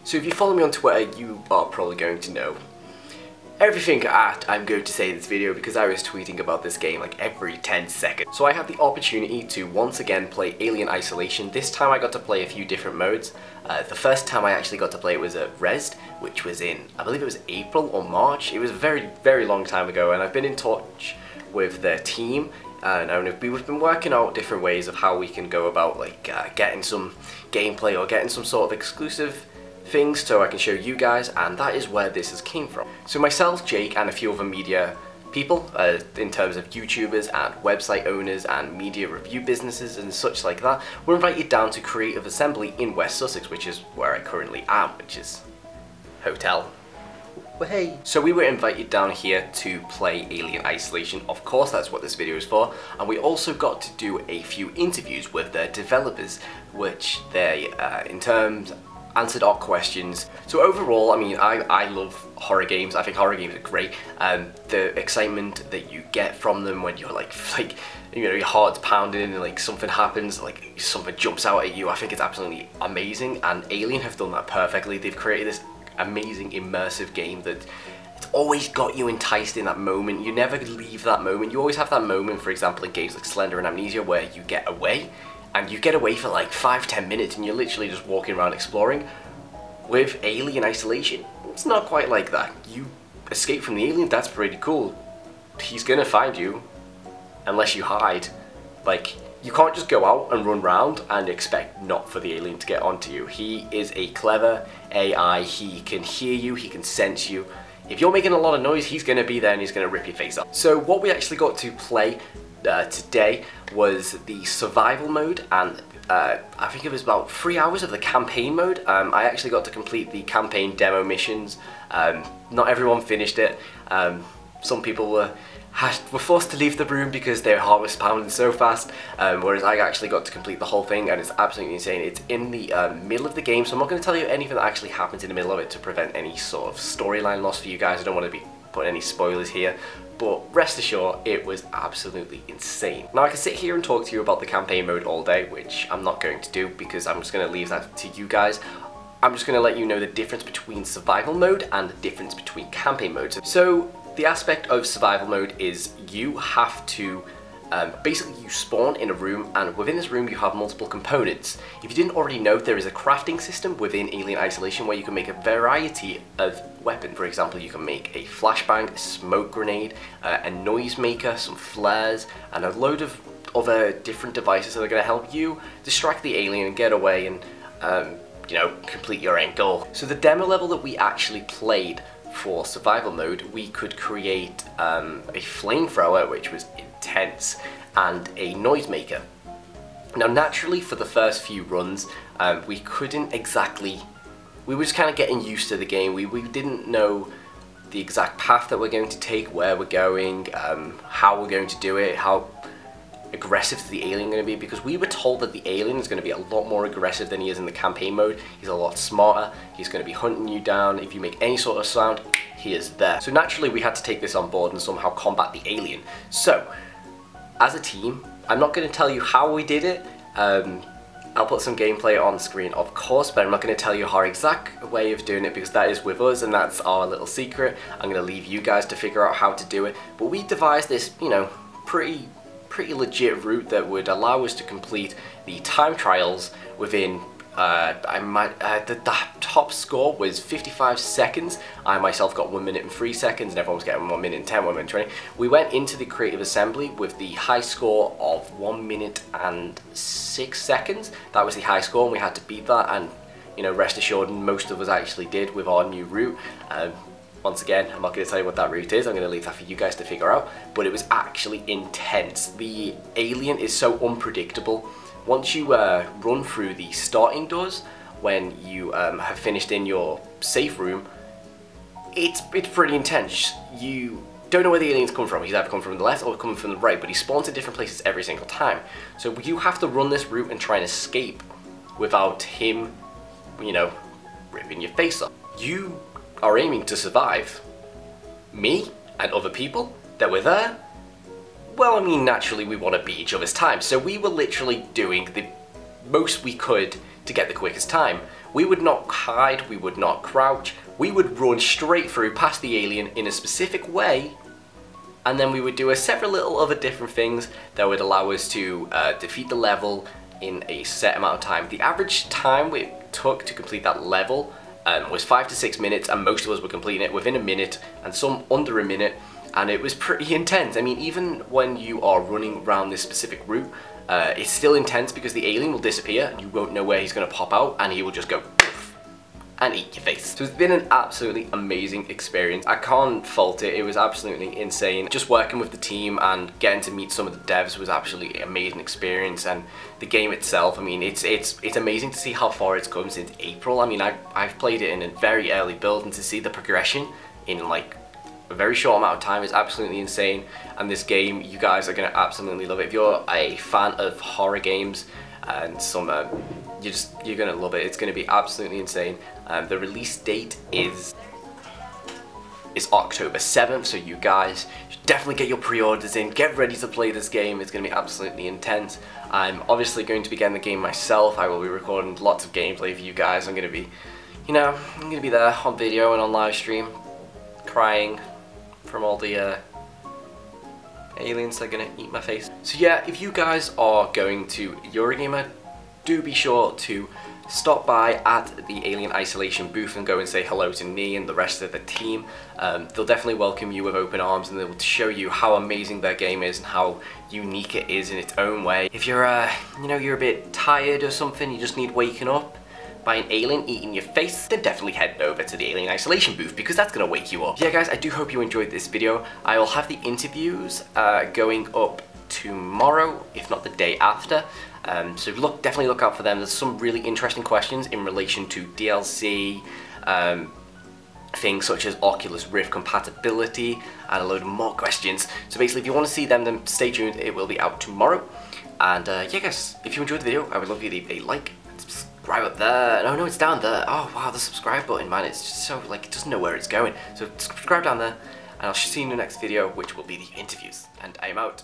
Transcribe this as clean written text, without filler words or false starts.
So if you follow me on Twitter, you are probably going to know everything I'm going to say in this video, because I was tweeting about this game like every 10 seconds. So I had the opportunity to once again play Alien Isolation. This time I got to play a few different modes. The first time I actually got to play it was at Rezzed, which was in, I believe it was April or March. It was a very, very long time ago, and I've been in touch with their team. And we've been working out different ways of how we can go about like getting some gameplay or getting some sort of exclusive things so I can show you guys, and that is where this has came from. So myself, Jake, and a few other media people, in terms of YouTubers and website owners and media review businesses and such like that, were invited down to Creative Assembly in West Sussex, which is where I currently am, which is hotel. Well, hey. So we were invited down here to play Alien Isolation. Of course, that's what this video is for. And we also got to do a few interviews with the developers, which they, in terms, answered our questions. So overall, I mean, I love horror games. I think horror games are great. The excitement that you get from them when you're like you know, your heart's pounding and like something happens, like something jumps out at you, I think it's absolutely amazing. And Alien have done that perfectly. They've created this amazing immersive game that it's always got you enticed in that moment. You never leave that moment. You always have that moment, for example, in games like Slender and Amnesia, where you get away. And you get away for like 5-10 minutes and you're literally just walking around exploring. With Alien Isolation, it's not quite like that. You escape from the alien, that's pretty cool. He's gonna find you, unless you hide. Like, you can't just go out and run around and expect not for the alien to get onto you. He is a clever AI, he can hear you, he can sense you. If you're making a lot of noise, he's gonna be there and he's gonna rip your face off. So what we actually got to play today was the survival mode, and I think it was about 3 hours of the campaign mode. I actually got to complete the campaign demo missions. Not everyone finished it. Some people were forced to leave the room because their heart was pounding so fast, whereas I actually got to complete the whole thing, and it's absolutely insane. It's in the middle of the game, so I'm not going to tell you anything that actually happens in the middle of it to prevent any sort of storyline loss for you guys. I don't want to be putting any spoilers here, but rest assured, it was absolutely insane. Now, I can sit here and talk to you about the campaign mode all day, which I'm not going to do because I'm just going to leave that to you guys. I'm just going to let you know the difference between survival mode and the difference between campaign mode. So the aspect of survival mode is you have to basically you spawn in a room, and within this room you have multiple components. If you didn't already know, there is a crafting system within Alien Isolation where you can make a variety of weapons. For example, you can make a flashbang, a smoke grenade, a noise maker, some flares, and a load of other different devices that are going to help you distract the alien and get away and you know, complete your end goal. So the demo level that we actually played for survival mode, we could create a flamethrower, which was intense, and a noisemaker. Now naturally, for the first few runs, we couldn't exactly, we were just kind of getting used to the game. We didn't know the exact path that we're going to take, where we're going, how we're going to do it, how aggressive is the alien going to be, because we were told that the alien is going to be a lot more aggressive than he is in the campaign mode. He's a lot smarter, he's going to be hunting you down. If you make any sort of sound, he is there. So naturally we had to take this on board and somehow combat the alien. So as a team, I'm not going to tell you how we did it. I'll put some gameplay on screen, of course, but I'm not going to tell you our exact way of doing it because that is with us and that's our little secret. I'm going to leave you guys to figure out how to do it. But we devised this, you know, pretty legit route that would allow us to complete the time trials within the top score was 55 seconds. I myself got 1 minute and 3 seconds, and everyone was getting 1 minute and 10, 1 minute and 20. We went into the creative assembly with the high score of 1 minute and 6 seconds. That was the high score, and we had to beat that, and you know, rest assured, most of us actually did with our new route. Once again, I'm not going to tell you what that route is, I'm going to leave that for you guys to figure out, but it was actually intense. The alien is so unpredictable. Once you run through the starting doors, when you have finished in your safe room, it's pretty intense. You don't know where the aliens come from. He's either come from the left or coming from the right, but he spawns in different places every single time. So you have to run this route and try and escape without him, you know, ripping your face off. You are aiming to survive. Me and other people that were there, well, I mean, naturally we want to beat each other's time, so we were literally doing the most we could to get the quickest time. we would not hide, we would not crouch, we would run straight through past the alien in a specific way, and then we would do several little other different things that would allow us to defeat the level in a set amount of time. The average time it took to complete that level was 5 to 6 minutes, and most of us were completing it within a minute, and some under a minute, and it was pretty intense. I mean, even when you are running around this specific route, it's still intense because the alien will disappear, and you won't know where he's going to pop out, and he will just go poof and eat your face. So it's been an absolutely amazing experience. I can't fault it. It was absolutely insane. Just working with the team and getting to meet some of the devs was absolutely an amazing experience, and the game itself, I mean, it's amazing to see how far it's come since April. I mean, I've played it in a very early build, and to see the progression in like a very short amount of time is absolutely insane. And this game, you guys are going to absolutely love it. If you're a fan of horror games and some you're gonna love it. It's gonna be absolutely insane. The release date is October 7th, so you guys should definitely get your pre-orders in. Get ready to play this game. It's gonna be absolutely intense. I'm obviously going to be getting the game myself. I will be recording lots of gameplay for you guys. I'm gonna be, you know, I'm gonna be there on video and on live stream, crying from all the aliens that are gonna eat my face. So yeah, if you guys are going to Eurogamer, do be sure to stop by at the Alien Isolation booth and go and say hello to me and the rest of the team. They'll definitely welcome you with open arms, and they'll show you how amazing their game is and how unique it is in its own way. If you're, you know, you're a bit tired or something, you just need waking up by an alien eating your face, then definitely head over to the Alien Isolation booth, because that's gonna wake you up. Yeah guys, I do hope you enjoyed this video. I will have the interviews going up tomorrow, if not the day after. So definitely look out for them. There's some really interesting questions in relation to DLC, things such as Oculus Rift compatibility, and a load of more questions. So basically, if you want to see them, then stay tuned. It will be out tomorrow. And yeah guys, if you enjoyed the video, I would love you to leave a like, subscribe up there. No, it's down there. Oh wow, the subscribe button, man, it's just so, like, it doesn't know where it's going. So subscribe down there, and I'll see you in the next video, which will be the interviews. And I am out.